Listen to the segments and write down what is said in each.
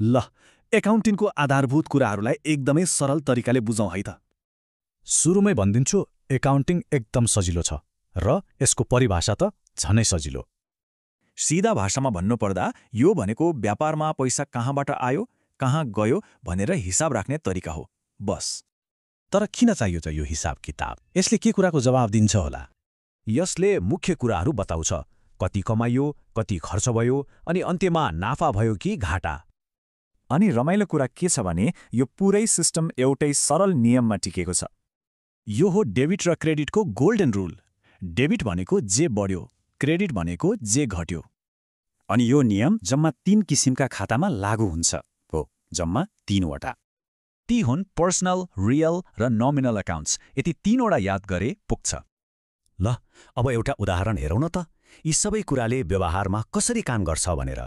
ल, एकाउन्टिङको आधारभूत कुराहरूलाई एकदमै सरल तरिकाले बुझौँ है त। सुरुमै भनिदिन्छु, एकाउन्टिङ एकदम सजिलो छ र यसको परिभाषा त झनै सजिलो। सिधा भाषामा भन्नुपर्दा यो भनेको व्यापारमा पैसा कहाँबाट आयो, कहाँ गयो भनेर हिसाब राख्ने तरिका हो, बस। तर किन चाहियो त यो हिसाब किताब? यसले के कुराको जवाब दिन्छ होला? यसले मुख्य कुराहरू बताउँछ, कति कमाइयो, कति खर्च भयो, अनि अन्त्यमा नाफा भयो कि घाटा। अनि रमाइलो कुरा के छ भने यो पुरै सिस्टम एउटै सरल नियममा टिकेको छ। यो हो डेबिट र क्रेडिटको गोल्डन रुल। डेबिट भनेको जे बढ्यो, क्रेडिट भनेको जे घट्यो। अनि यो नियम जम्मा 3 किसिमका खातामा लागू हुन्छ। हो, जम्मा 3वटा। ती हुन् पर्सनल, रियल र नोमिनल एकाउन्ट्स। यति 3वटा याद गरे पुग्छ। ल, अब एउटा उदाहरण हेरौँ न त, यी सबै कुराले व्यवहारमा कसरी काम गर्छ भनेर।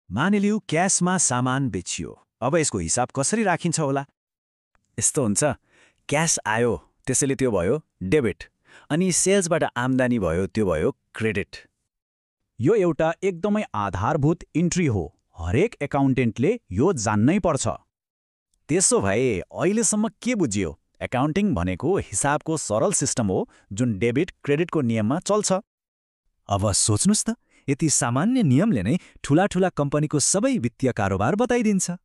मानिलिऊ क्यासमा सामान बेचियो, अब यसको हिसाब कसरी राखिन्छ होला? यस्तो हुन्छ, क्यास आयो त्यसैले त्यो भयो डेबिट, अनि सेल्सबाट आम्दानी भयो त्यो भयो क्रेडिट। यो एउटा एकदमै आधारभूत इन्ट्री हो, हरेक एकाउन्टेन्टले यो जान्नै पर्छ। त्यसो भए अहिलेसम्म के बुझियो? एकाउन्टिङ भनेको हिसाबको सरल सिस्टम हो जुन डेबिट क्रेडिटको नियममा चल्छ। अब सोच्नुस् त, यति सामान्य नियमले नै ठूला कम्पनीको सबै वित्तीय कारोबार बताइदिन्छ।